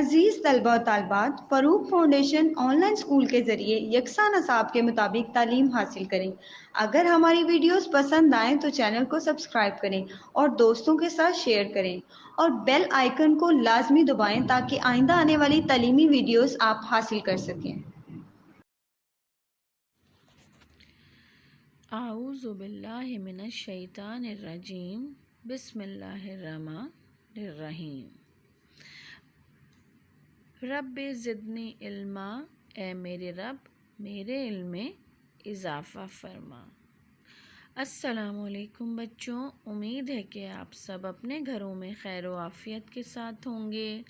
عزیز طلبہ و طالبات، فروغ فاؤنڈیشن آن لائن اسکول کے ذریعے یکساں نصاب کے مطابق تعلیم حاصل کریں۔ اگر ہماری ویڈیوز پسند آئیں تو چینل کو سبسکرائب کریں اور دوستوں کے ساتھ شیئر کریں اور بیل آئیکن کو لازمی دبائیں تاکہ آئندہ آنے والی تعلیمی ویڈیوز آپ حاصل کر سکیں۔ اعوذ باللہ من الشیطان الرجیم، بسم اللہ الرحمن الرحیم۔ رب زدنی علما، اے میرے رب میرے علم میں اضافہ فرما۔ السلام علیکم بچوں، امید ہے کہ آپ سب اپنے گھروں میں خیر و عافیت کے ساتھ ہوں گے۔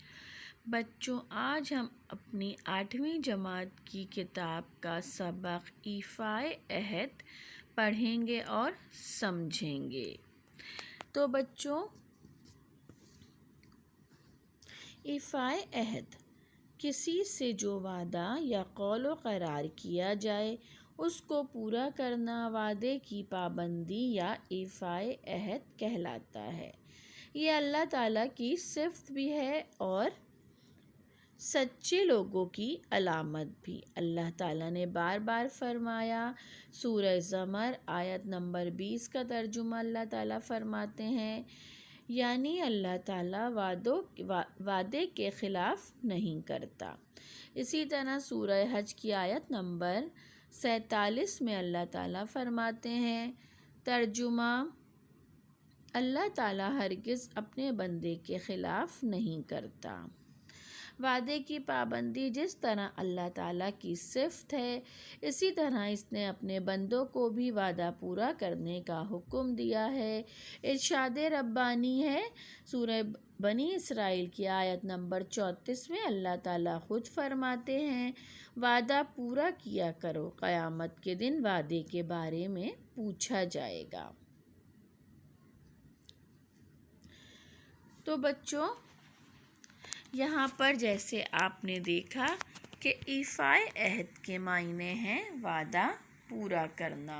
بچوں، آج ہم اپنی 8ویں جماعت کی کتاب کا سبق ایفائے عہد پڑھیں گے اور سمجھیں گے۔ تو بچوں، ایفائے عہد کسی سے جو وعدہ یا قول و قرار کیا جائے اس کو پورا کرنا وعدے کی پابندی یا ایفائے عہد کہلاتا ہے۔ یہ اللہ تعالیٰ کی صفت بھی ہے اور سچے لوگوں کی علامت بھی۔ اللہ تعالیٰ نے بار بار فرمایا، سورہ زمر آیت نمبر 20 کا ترجمہ اللہ تعالیٰ فرماتے ہیں، یعنی اللہ تعالیٰ وعدے کے خلاف نہیں کرتا۔ اسی طرح سورہ حج کی آیت نمبر 47 میں اللہ تعالیٰ فرماتے ہیں، ترجمہ، اللہ تعالیٰ ہرگز اپنے بندے کے خلاف نہیں کرتا۔ وعدے کی پابندی جس طرح اللہ تعالیٰ کی صفت ہے، اسی طرح اس نے اپنے بندوں کو بھی وعدہ پورا کرنے کا حکم دیا ہے۔ ارشاد ربانی ہے، سورہ بنی اسرائیل کی آیت نمبر 34 میں اللہ تعالیٰ خود فرماتے ہیں، وعدہ پورا کیا کرو، قیامت کے دن وعدے کے بارے میں پوچھا جائے گا۔ تو بچوں، یہاں پر جیسے آپ نے دیکھا کہ ایفائے عہد کے معنی ہیں وعدہ پورا کرنا۔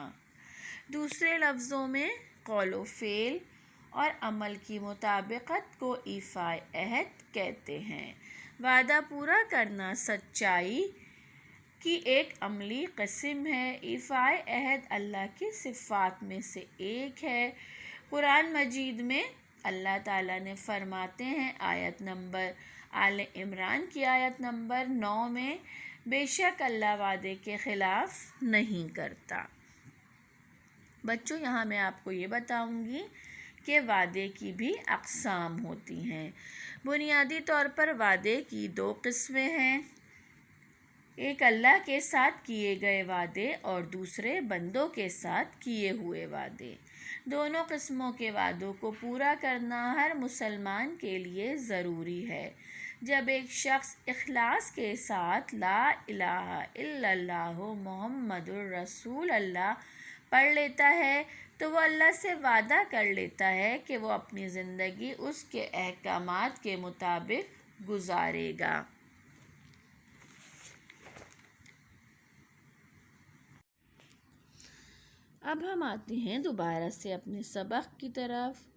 دوسرے لفظوں میں قول و فعل اور عمل کی مطابقت کو ایفائے عہد کہتے ہیں۔ وعدہ پورا کرنا سچائی کی ایک عملی قسم ہے۔ ایفائے عہد اللہ کی صفات میں سے ایک ہے۔ قرآن مجید میں اللہ تعالیٰ نے فرماتے ہیں، آیت نمبر آل عمران کی آیت نمبر 9 میں، بے شک اللہ وعدے کے خلاف نہیں کرتا۔ بچوں، یہاں میں آپ کو یہ بتاؤں گی کہ وعدے کی بھی اقسام ہوتی ہیں۔ بنیادی طور پر وعدے کی 2 قسمیں ہیں، ایک اللہ کے ساتھ کیے گئے وعدے اور دوسرے بندوں کے ساتھ کیے ہوئے وعدے۔ دونوں قسموں کے وعدوں کو پورا کرنا ہر مسلمان کے لیے ضروری ہے۔ جب ایک شخص اخلاص کے ساتھ لا الہ الا اللہ محمد الرسول اللہ پڑھ لیتا ہے تو وہ اللہ سے وعدہ کر لیتا ہے کہ وہ اپنی زندگی اس کے احکامات کے مطابق گزارے گا۔ اب ہم آتے ہیں دوبارہ سے اپنے سبق کی طرف۔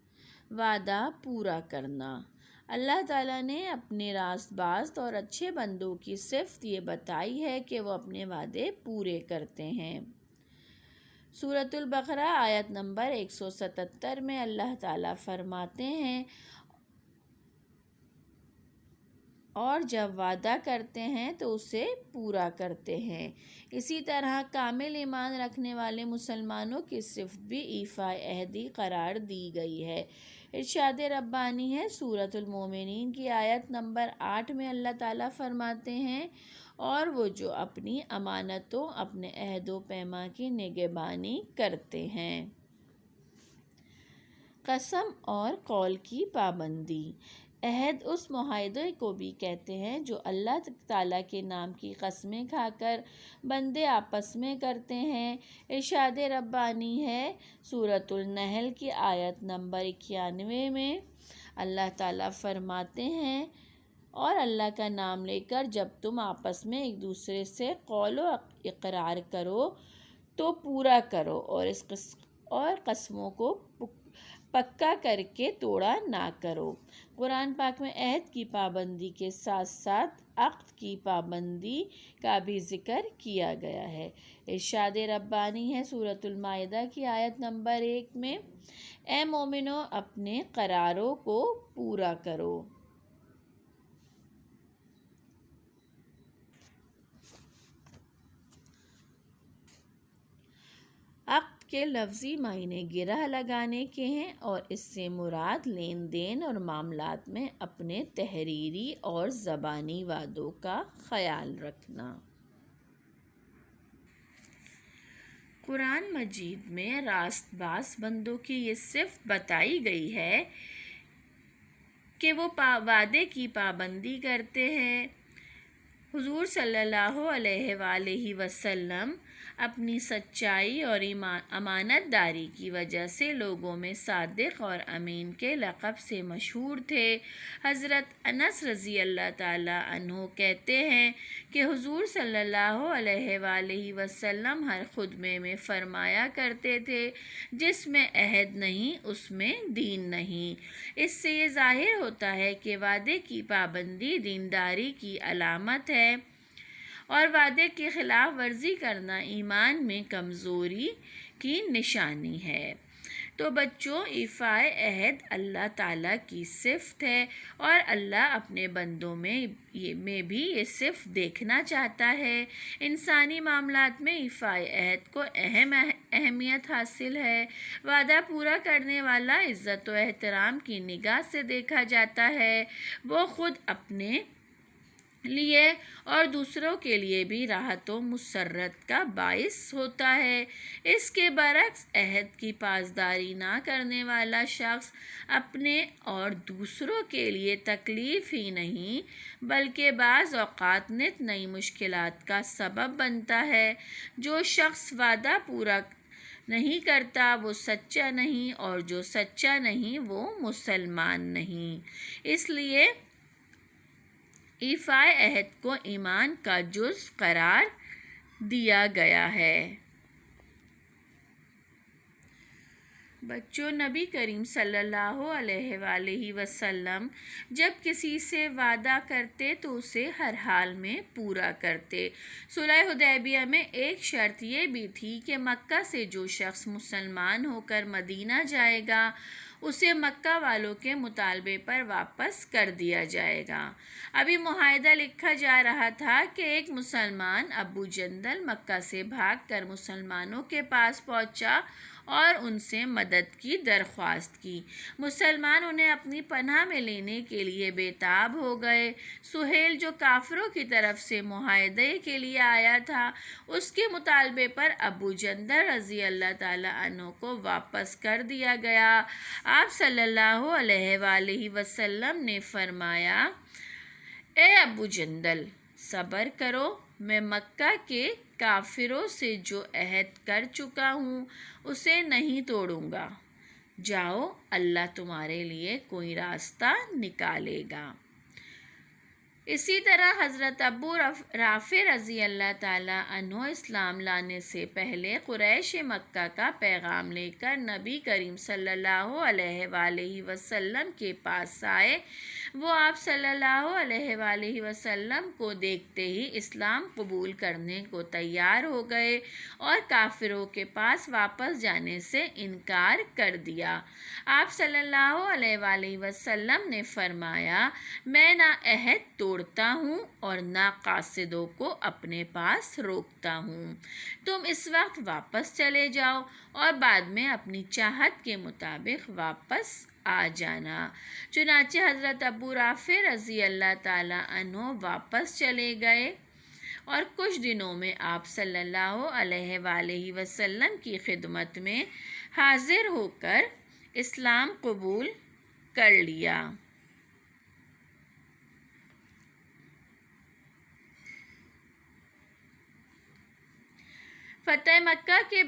وعدہ پورا کرنا۔ اللہ تعالیٰ نے اپنے راست باز اور اچھے بندوں کی صفت یہ بتائی ہے کہ وہ اپنے وعدے پورے کرتے ہیں۔ سورۃ البقرہ آیت نمبر 177 میں اللہ تعالیٰ فرماتے ہیں، اور جب وعدہ کرتے ہیں تو اسے پورا کرتے ہیں۔ اسی طرح کامل ایمان رکھنے والے مسلمانوں کی صفت بھی ایفائے عہدی قرار دی گئی ہے۔ ارشاد ربانی ہے، سورۃ المومنین کی آیت نمبر 8 میں اللہ تعالیٰ فرماتے ہیں، اور وہ جو اپنی امانتوں، اپنے عہد و پیمان کی نگہبانی کرتے ہیں۔ قسم اور قول کی پابندی۔ عہد اس معاہدے کو بھی کہتے ہیں جو اللہ تعالیٰ کے نام کی قسمیں کھا کر بندے آپس میں کرتے ہیں۔ ارشاد ربانی ہے، سورۃ النحل کی آیت نمبر 91 میں اللہ تعالیٰ فرماتے ہیں، اور اللہ کا نام لے کر جب تم آپس میں ایک دوسرے سے قول و اقرار کرو تو پورا کرو، اور قسموں کو پکا کر کے توڑا نہ کرو۔ قرآن پاک میں عہد کی پابندی کے ساتھ ساتھ عقد کی پابندی کا بھی ذکر کیا گیا ہے۔ ارشاد ربانی ہے سورۃ المائدہ کی آیت نمبر 1 میں، اے مومنو اپنے قراروں کو پورا کرو۔ عقد کے لفظی معنی گرہ لگانے کے ہیں اور اس سے مراد لین دین اور معاملات میں اپنے تحریری اور زبانی وعدوں کا خیال رکھنا۔ قرآن مجید میں راست باز بندوں کی یہ صفت بتائی گئی ہے کہ وہ وعدے کی پابندی کرتے ہیں۔ حضور صلی اللہ علیہ وآلہ وسلم اپنی سچائی اور امانت داری کی وجہ سے لوگوں میں صادق اور امین کے لقب سے مشہور تھے۔ حضرت انس رضی اللہ تعالیٰ عنہ کہتے ہیں کہ حضور صلی اللہ علیہ وآلہ وسلم ہر خطبے میں فرمایا کرتے تھے، جس میں عہد نہیں اس میں دین نہیں۔ اس سے یہ ظاہر ہوتا ہے کہ وعدے کی پابندی دینداری کی علامت ہے اور وعدے کی خلاف ورزی کرنا ایمان میں کمزوری کی نشانی ہے۔ تو بچوں، ایفائے عہد اللہ تعالیٰ کی صفت ہے اور اللہ اپنے بندوں میں بھی یہ صفت دیکھنا چاہتا ہے۔ انسانی معاملات میں ایفائے عہد کو اہم اہمیت حاصل ہے۔ وعدہ پورا کرنے والا عزت و احترام کی نگاہ سے دیکھا جاتا ہے۔ وہ خود اپنے لیے اور دوسروں کے لیے بھی راحت و مسرت کا باعث ہوتا ہے۔ اس کے برعکس عہد کی پاسداری نہ کرنے والا شخص اپنے اور دوسروں کے لیے تکلیف ہی نہیں بلکہ بعض اوقات نت نئی مشکلات کا سبب بنتا ہے۔ جو شخص وعدہ پورا نہیں کرتا وہ سچا نہیں اور جو سچا نہیں وہ مسلمان نہیں۔ اس لیے ایفائے عہد کو ایمان کا جزو قرار دیا گیا ہے۔ بچوں، نبی کریم صلی اللہ علیہ وآلہ وسلم جب کسی سے وعدہ کرتے تو اسے ہر حال میں پورا کرتے۔ صلح حدیبیہ میں ایک شرط یہ بھی تھی کہ مکہ سے جو شخص مسلمان ہو کر مدینہ جائے گا اسے مکہ والوں کے مطالبے پر واپس کر دیا جائے گا۔ ابھی معاہدہ لکھا جا رہا تھا کہ ایک مسلمان ابو جندل مکہ سے بھاگ کر مسلمانوں کے پاس پہنچا اور ان سے مدد کی درخواست کی۔ مسلمان انہیں اپنی پناہ میں لینے کے لیے بے تاب ہو گئے۔ سہیل جو کافروں کی طرف سے معاہدے کے لیے آیا تھا، اس کے مطالبے پر ابو جندل رضی اللہ تعالیٰ عنہ کو واپس کر دیا گیا۔ آپ صلی اللہ علیہ وآلہ وسلم نے فرمایا، اے ابو جندل، صبر کرو، میں مکہ کے کافروں سے جو عہد کر چکا ہوں اسے نہیں توڑوں گا۔ جاؤ، اللہ تمہارے لیے کوئی راستہ نکالے گا۔ اسی طرح حضرت ابو رافع رضی اللہ تعالیٰ عنہ اسلام لانے سے پہلے قریش مکہ کا پیغام لے کر نبی کریم صلی اللہ علیہ وآلہ وسلم کے پاس آئے۔ وہ آپ صلی اللہ علیہ وآلہ وسلم کو دیکھتے ہی اسلام قبول کرنے کو تیار ہو گئے اور کافروں کے پاس واپس جانے سے انکار کر دیا۔ آپ صلی اللہ علیہ وآلہ وسلم نے فرمایا، میں نہ عہد توڑتا ہوں اور نہ قاصدوں کو اپنے پاس روکتا ہوں۔ تم اس وقت واپس چلے جاؤ اور بعد میں اپنی چاہت کے مطابق واپس آ جانا۔ چنانچہ حضرت ابو رافع رضی اللہ تعالیٰ عنہ واپس چلے گئے اور کچھ دنوں میں آپ صلی اللہ علیہ وآلہ وسلم کی خدمت میں حاضر ہو کر اسلام قبول کر لیا۔ فتح مکہ کے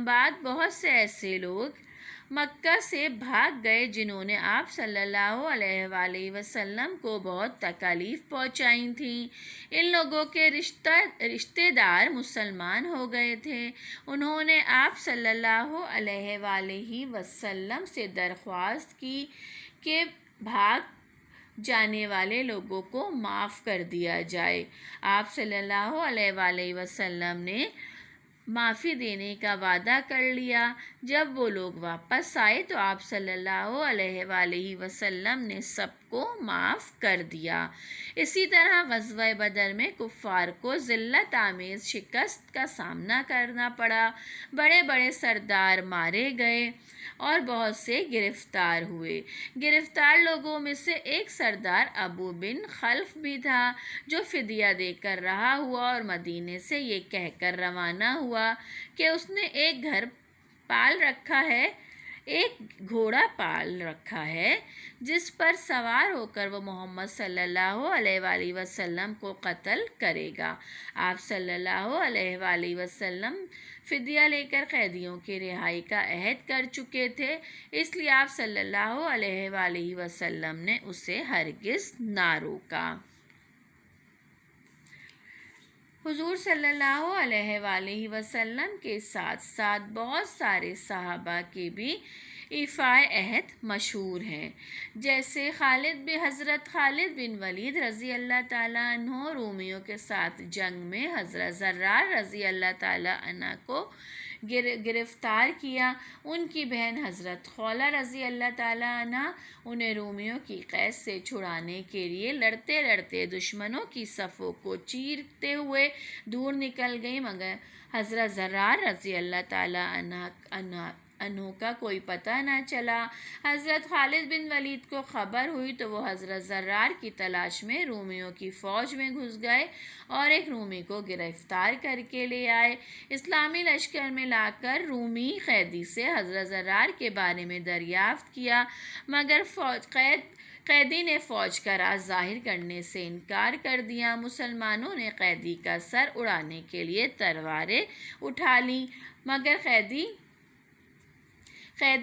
بعد بہت سے ایسے لوگ مکہ سے بھاگ گئے، جنہوں نے آپ صلی اللہ علیہ وآلہ وسلم کو بہت تکالیف پہنچائی تھیں۔ ان لوگوں کے رشتہ دار مسلمان ہو گئے تھے۔ انہوں نے آپ صلی اللہ علیہ وآلہ وسلم سے درخواست کی کہ بھاگ جانے والے لوگوں کو معاف کر دیا جائے۔ آپ صلی اللہ علیہ وآلہ وسلم نے معافی دینے کا وعدہ کر لیا۔ جب وہ لوگ واپس آئے تو آپ صلی اللہ علیہ وآلہ وسلم نے سب کو معاف کر دیا۔ اسی طرح غزوہ بدر میں کفار کو ذلت آمیز شکست کا سامنا کرنا پڑا۔ بڑے بڑے سردار مارے گئے اور بہت سے گرفتار ہوئے۔ گرفتار لوگوں میں سے ایک سردار ابو بن خلف بھی تھا، جو فدیہ دے کر رہا ہوا اور مدینے سے یہ کہہ کر روانہ ہوا کہ اس نے ایک گھوڑا پال رکھا ہے جس پر سوار ہو کر وہ محمد صلی اللہ علیہ وآلہ وسلم کو قتل کرے گا۔ آپ صلی اللہ علیہ وآلہ وسلم فدیہ لے کر قیدیوں کی رہائی کا عہد کر چکے تھے، اس لیے آپ صلی اللہ علیہ وآلہ وسلم نے اسے ہرگز نہ روکا۔ حضور صلی اللہ علیہ وآلہ وسلم کے ساتھ ساتھ بہت سارے صحابہ کے بھی ایفائے عہد مشہور ہیں، جیسے حضرت خالد بن ولید رضی اللہ تعالیٰ عنہ رومیوں کے ساتھ جنگ میں حضرت زرار رضی اللہ تعالیٰ عنہ کو گرفتار کیا۔ ان کی بہن حضرت خولہ رضی اللہ تعالیٰ عنہ انہیں رومیوں کی قید سے چھڑانے کے لیے لڑتے لڑتے دشمنوں کی صفوں کو چیرتے ہوئے دور نکل گئی، مگر حضرت زرار رضی اللہ تعالیٰ عنہ کا کوئی پتہ نہ چلا۔ حضرت خالد بن ولید کو خبر ہوئی تو وہ حضرت زرار کی تلاش میں رومیوں کی فوج میں گھس گئے اور ایک رومی کو گرفتار کر کے لے آئے۔ اسلامی لشکر میں لا کر رومی قیدی سے حضرت زرار کے بارے میں دریافت کیا، مگر قیدی نے فوج کا راز ظاہر کرنے سے انکار کر دیا۔ مسلمانوں نے قیدی کا سر اڑانے کے لیے تلواریں اٹھا لیں، مگر قیدی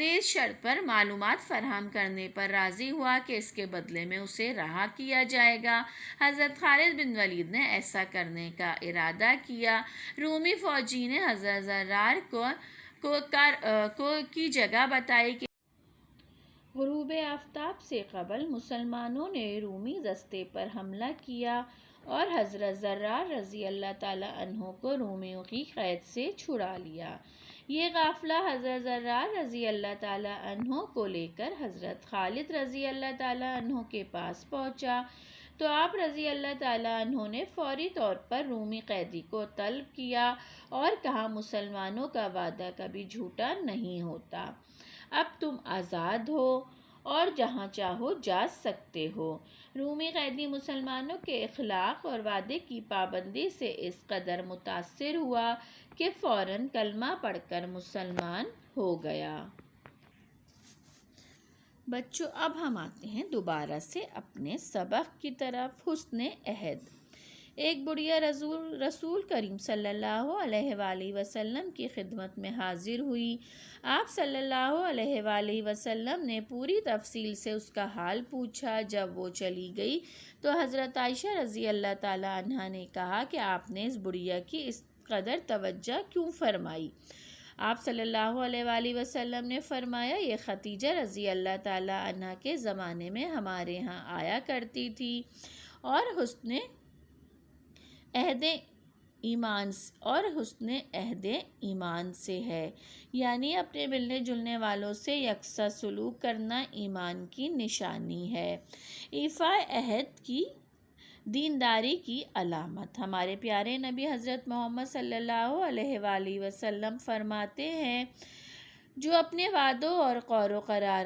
اس شرط پر معلومات فراہم کرنے پر راضی ہوا کہ اس کے بدلے میں اسے رہا کیا جائے گا۔ حضرت خالد بن ولید نے ایسا کرنے کا ارادہ کیا۔ رومی فوجی نے حضرت زرار کو کی جگہ بتائی کہ غروب آفتاب سے قبل مسلمانوں نے رومی دستے پر حملہ کیا اور حضرت زرار رضی اللہ تعالیٰ عنہ کو رومیوں کی قید سے چھڑا لیا۔ یہ قافلہ حضرت زرار رضی اللہ تعالیٰ عنہ کو لے کر حضرت خالد رضی اللہ تعالیٰ عنہ کے پاس پہنچا تو آپ رضی اللہ تعالیٰ عنہ نے فوری طور پر رومی قیدی کو طلب کیا اور کہا، مسلمانوں کا وعدہ کبھی جھوٹا نہیں ہوتا، اب تم آزاد ہو اور جہاں چاہو جا سکتے ہو۔ رومی قیدی مسلمانوں کے اخلاق اور وعدے کی پابندی سے اس قدر متاثر ہوا کہ فوراً کلمہ پڑھ کر مسلمان ہو گیا۔ بچوں، اب ہم آتے ہیں دوبارہ سے اپنے سبق کی طرف۔ حسن عہد۔ ایک بڑھیا رسول کریم صلی اللہ علیہ وآلہ وسلم کی خدمت میں حاضر ہوئی۔ آپ صلی اللہ علیہ وآلہ وسلم نے پوری تفصیل سے اس کا حال پوچھا۔ جب وہ چلی گئی تو حضرت عائشہ رضی اللہ تعالیٰ عنہا نے کہا کہ آپ نے اس بڑھیا کی اس قدر توجہ کیوں فرمائی؟ آپ صلی اللہ علیہ وآلہ وسلم نے فرمایا، یہ ختیجہ رضی اللہ تعالیٰ عنہا کے زمانے میں ہمارے ہاں آیا کرتی تھی اور حسن عہد ایمان سے ہے، یعنی اپنے ملنے جلنے والوں سے یکساں سلوک کرنا ایمان کی نشانی ہے۔ ایفائے عہد کی دینداری کی علامت۔ ہمارے پیارے نبی حضرت محمد صلی اللہ علیہ وآلہ وسلم فرماتے ہیں، جو اپنے وعدوں اور قول و قرار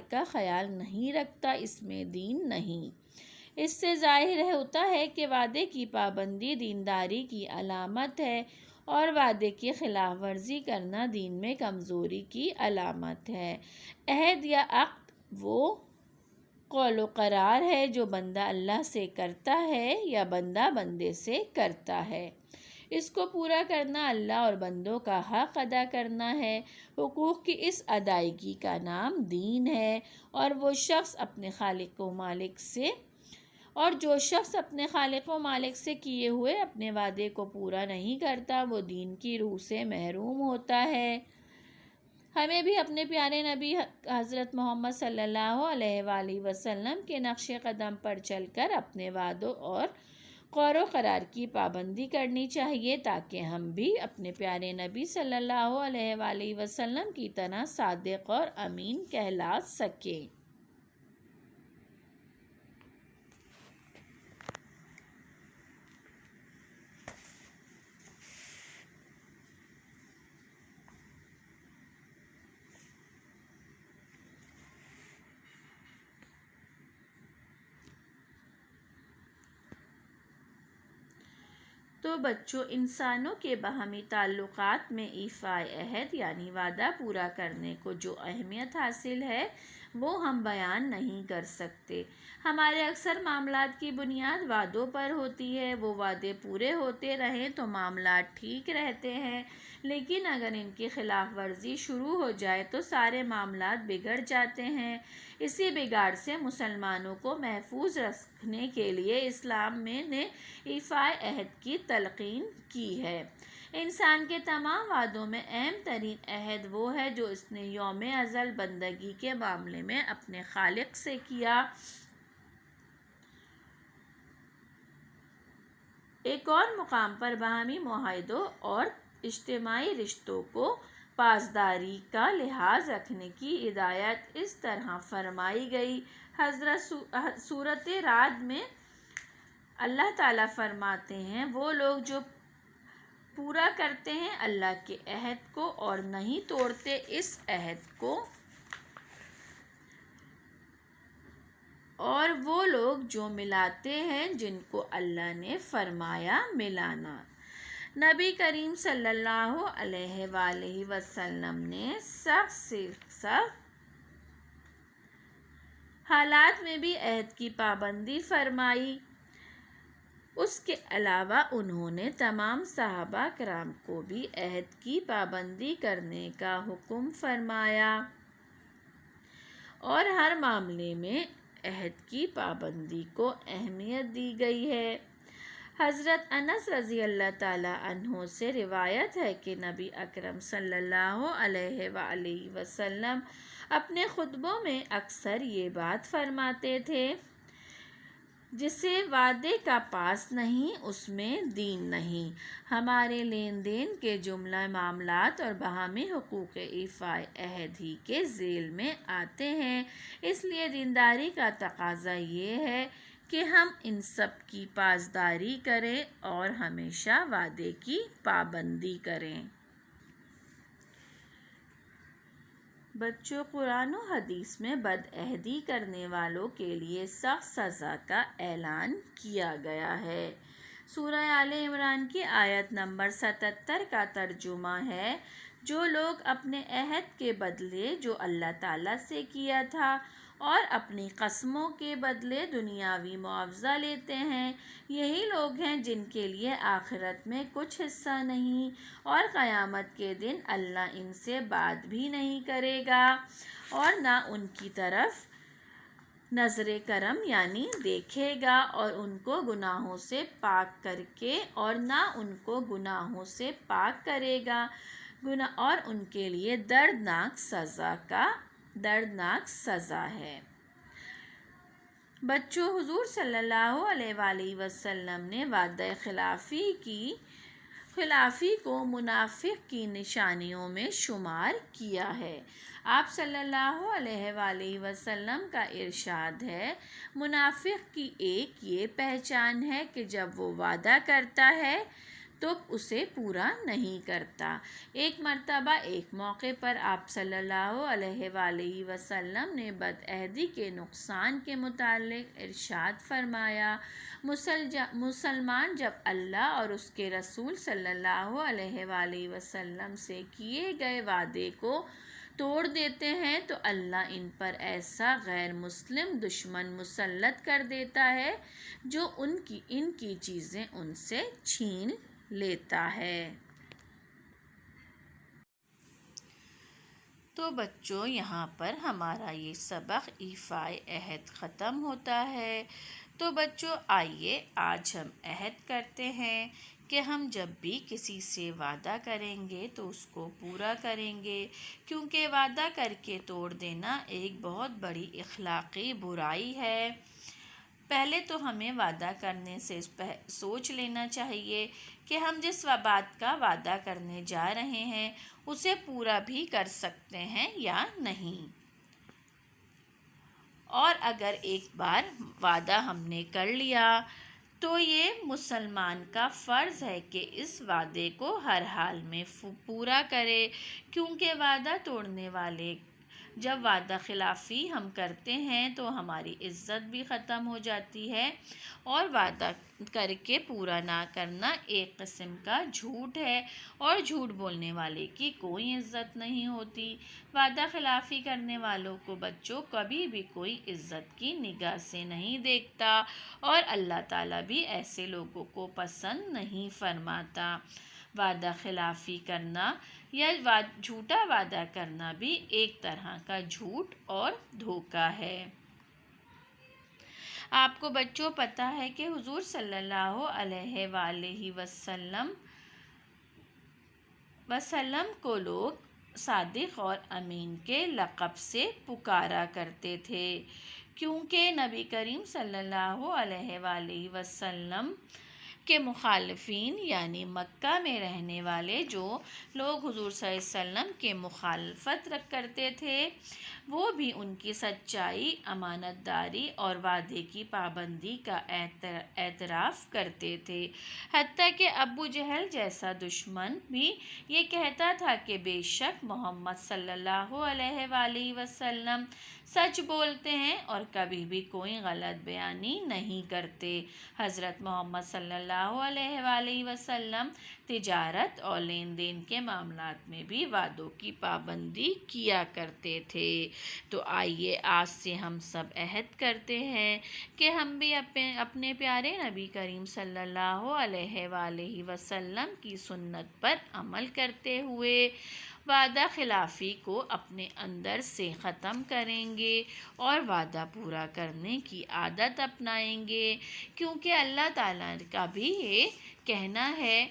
کا خیال نہیں رکھتا، اس میں دین نہیں۔ اس سے ظاہر ہوتا ہے کہ وعدے کی پابندی دینداری کی علامت ہے اور وعدے کی خلاف ورزی کرنا دین میں کمزوری کی علامت ہے۔ عہد یا عقد وہ قول و قرار ہے جو بندہ اللہ سے کرتا ہے یا بندہ بندے سے کرتا ہے۔ اس کو پورا کرنا اللہ اور بندوں کا حق ادا کرنا ہے۔ حقوق کی اس ادائیگی کا نام دین ہے، اور جو شخص اپنے خالق و مالک سے کیے ہوئے اپنے وعدے کو پورا نہیں کرتا، وہ دین کی روح سے محروم ہوتا ہے۔ ہمیں بھی اپنے پیارے نبی حضرت محمد صلی اللہ علیہ وآلہ وسلم کے نقش قدم پر چل کر اپنے وعدوں اور قول و قرار کی پابندی کرنی چاہیے، تاکہ ہم بھی اپنے پیارے نبی صلی اللہ علیہ وآلہ وسلم کی طرح صادق اور امین کہلا سکیں۔ تو بچوں، انسانوں کے باہمی تعلقات میں ایفائے عہد یعنی وعدہ پورا کرنے کو جو اہمیت حاصل ہے وہ ہم بیان نہیں کر سکتے۔ ہمارے اکثر معاملات کی بنیاد وعدوں پر ہوتی ہے۔ وہ وعدے پورے ہوتے رہیں تو معاملات ٹھیک رہتے ہیں، لیکن اگر ان کی خلاف ورزی شروع ہو جائے تو سارے معاملات بگڑ جاتے ہیں۔ اسی بگاڑ سے مسلمانوں کو محفوظ رکھنے کے لیے اسلام نے ایفائے عہد کی تلقین کی ہے۔ انسان کے تمام وعدوں میں اہم ترین عہد وہ ہے جو اس نے یوم ازل بندگی کے معاملے میں اپنے خالق سے کیا۔ ایک اور مقام پر باہمی معاہدوں اور اجتماعی رشتوں کو پاسداری کا لحاظ رکھنے کی ہدایت اس طرح فرمائی گئی۔ سورۃ رعد میں اللہ تعالیٰ فرماتے ہیں، وہ لوگ جو پورا کرتے ہیں اللہ کے عہد کو اور نہیں توڑتے اس عہد کو، اور وہ لوگ جو ملاتے ہیں جن کو اللہ نے فرمایا ملانا۔ نبی کریم صلی اللہ علیہ وآلہ وسلم نے سخت سے سخت حالات میں بھی عہد کی پابندی فرمائی۔ اس کے علاوہ انہوں نے تمام صحابہ کرام کو بھی عہد کی پابندی کرنے کا حکم فرمایا، اور ہر معاملے میں عہد کی پابندی کو اہمیت دی گئی ہے۔ حضرت انس رضی اللہ تعالیٰ عنہ سے روایت ہے کہ نبی اکرم صلی اللہ علیہ وآلہ وسلم اپنے خطبوں میں اکثر یہ بات فرماتے تھے، جسے وعدے کا پاس نہیں اس میں دین نہیں۔ ہمارے لین دین کے جملہ معاملات اور باہمی حقوق ایفائے عہد ہی کے ذیل میں آتے ہیں، اس لیے دینداری کا تقاضا یہ ہے کہ ہم ان سب کی پاسداری کریں اور ہمیشہ وعدے کی پابندی کریں۔ بچوں، قرآن و حدیث میں بدعہدی کرنے والوں کے لیے سخت سزا کا اعلان کیا گیا ہے۔ سورہ آل عمران کی آیت نمبر 77 کا ترجمہ ہے، جو لوگ اپنے عہد کے بدلے جو اللہ تعالیٰ سے کیا تھا اور اپنی قسموں کے بدلے دنیاوی معاوضہ لیتے ہیں، یہی لوگ ہیں جن کے لیے آخرت میں کچھ حصہ نہیں، اور قیامت کے دن اللہ ان سے بات بھی نہیں کرے گا اور نہ ان کی طرف نظر کرم یعنی دیکھے گا، اور ان کو گناہوں سے پاک کر کے اور نہ ان کو گناہوں سے پاک کرے گا، اور ان کے لیے دردناک سزا ہے۔ بچوں، حضور صلی اللہ علیہ وآلہ وسلم نے وعدہ خلافی کو منافق کی نشانیوں میں شمار کیا ہے۔ آپ صلی اللہ علیہ وآلہ وسلم کا ارشاد ہے، منافق کی ایک یہ پہچان ہے کہ جب وہ وعدہ کرتا ہے تو اسے پورا نہیں کرتا۔ ایک مرتبہ ایک موقع پر آپ صلی اللہ علیہ وآلہ وسلم نے بدعہدی کے نقصان کے متعلق ارشاد فرمایا، مسلمان جب اللہ اور اس کے رسول صلی اللہ علیہ وآلہ وسلم سے کیے گئے وعدے کو توڑ دیتے ہیں تو اللہ ان پر ایسا غیر مسلم دشمن مسلط کر دیتا ہے جو ان کی چیزیں ان سے چھین لیتا ہے۔ تو بچوں یہاں پر ہمارا یہ سبق ایفائے عہد ختم ہوتا ہے۔ تو بچوں آئیے آج ہم عہد کرتے ہیں کہ ہم جب بھی کسی سے وعدہ کریں گے تو اس کو پورا کریں گے، کیونکہ وعدہ کر کے توڑ دینا ایک بہت بڑی اخلاقی برائی ہے۔ پہلے تو ہمیں وعدہ کرنے سے سوچ لینا چاہیے کہ ہم جس بات کا وعدہ کرنے جا رہے ہیں اسے پورا بھی کر سکتے ہیں یا نہیں۔ اور اگر ایک بار وعدہ ہم نے کر لیا تو یہ مسلمان کا فرض ہے کہ اس وعدے کو ہر حال میں پورا کرے، کیونکہ وعدہ توڑنے والے جب وعدہ خلافی ہم کرتے ہیں تو ہماری عزت بھی ختم ہو جاتی ہے، اور وعدہ کر کے پورا نہ کرنا ایک قسم کا جھوٹ ہے، اور جھوٹ بولنے والے کی کوئی عزت نہیں ہوتی۔ وعدہ خلافی کرنے والوں کو بچوں کبھی بھی کوئی عزت کی نگاہ سے نہیں دیکھتا، اور اللہ تعالیٰ بھی ایسے لوگوں کو پسند نہیں فرماتا۔ وعدہ خلافی کرنا یا جھوٹا وعدہ کرنا بھی ایک طرح کا جھوٹ اور دھوکہ ہے۔ آپ کو بچوں پتہ ہے کہ حضور صلی اللہ علیہ وآلہ وسلم کو لوگ صادق اور امین کے لقب سے پکارا کرتے تھے، کیونکہ نبی کریم صلی اللہ علیہ وآلہ وسلم کے مخالفین یعنی مکہ میں رہنے والے جو لوگ حضور صلی اللہ علیہ وسلم کے مخالفت کرتے تھے وہ بھی ان کی سچائی، امانت داری اور وعدے کی پابندی کا اعتراف کرتے تھے۔ حتیٰ کہ ابو جہل جیسا دشمن بھی یہ کہتا تھا کہ بے شک محمد صلی اللہ علیہ وآلہ وسلم سچ بولتے ہیں اور کبھی بھی کوئی غلط بیانی نہیں کرتے۔ حضرت محمد صلی اللہ علیہ وآلہ وسلم تجارت اور لین دین کے معاملات میں بھی وعدوں کی پابندی کیا کرتے تھے۔ تو آئیے آج سے ہم سب عہد کرتے ہیں کہ ہم بھی اپنے پیارے نبی کریم صلی اللہ علیہ وآلہ وسلم کی سنت پر عمل کرتے ہوئے وعدہ خلافی کو اپنے اندر سے ختم کریں گے اور وعدہ پورا کرنے کی عادت اپنائیں گے، کیونکہ اللہ تعالیٰ کا بھی یہ کہنا ہے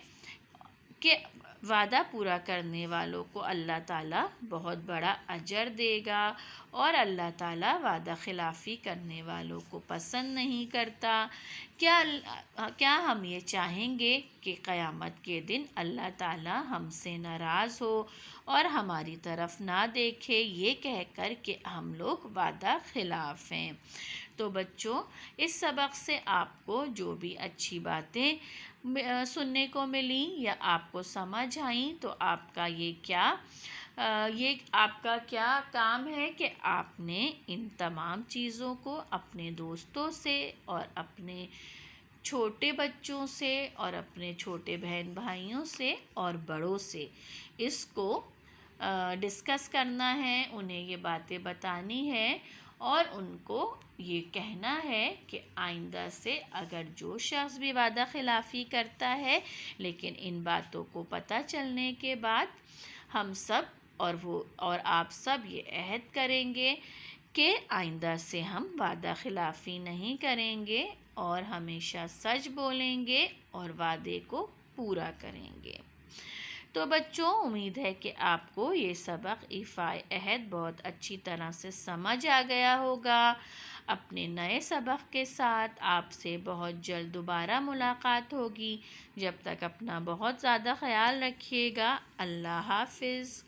کہ وعدہ پورا کرنے والوں کو اللہ تعالیٰ بہت بڑا اجر دے گا، اور اللہ تعالیٰ وعدہ خلافی کرنے والوں کو پسند نہیں کرتا۔ کیا ہم یہ چاہیں گے کہ قیامت کے دن اللہ تعالیٰ ہم سے ناراض ہو اور ہماری طرف نہ دیکھے یہ کہہ کر کہ ہم لوگ وعدہ خلاف ہیں؟ تو بچوں اس سبق سے آپ کو جو بھی اچھی باتیں سننے کو ملیں یا آپ کو سمجھ آئیں تو آپ کا یہ آپ کا کیا کام ہے کہ آپ نے ان تمام چیزوں کو اپنے دوستوں سے اور اپنے چھوٹے بچوں سے اور اپنے چھوٹے بہن بھائیوں سے اور بڑوں سے اس کو ڈسکس کرنا ہے، انہیں یہ باتیں بتانی ہے اور ان کو یہ کہنا ہے کہ آئندہ سے اگر جو شخص بھی وعدہ خلافی کرتا ہے لیکن ان باتوں کو پتہ چلنے کے بعد ہم سب اور آپ سب یہ عہد کریں گے کہ آئندہ سے ہم وعدہ خلافی نہیں کریں گے اور ہمیشہ سچ بولیں گے اور وعدے کو پورا کریں گے۔ تو بچوں امید ہے کہ آپ کو یہ سبق ایفائے عہد بہت اچھی طرح سے سمجھ آ گیا ہوگا۔ اپنے نئے سبق کے ساتھ آپ سے بہت جلد دوبارہ ملاقات ہوگی۔ جب تک اپنا بہت زیادہ خیال رکھیے گا۔ اللہ حافظ۔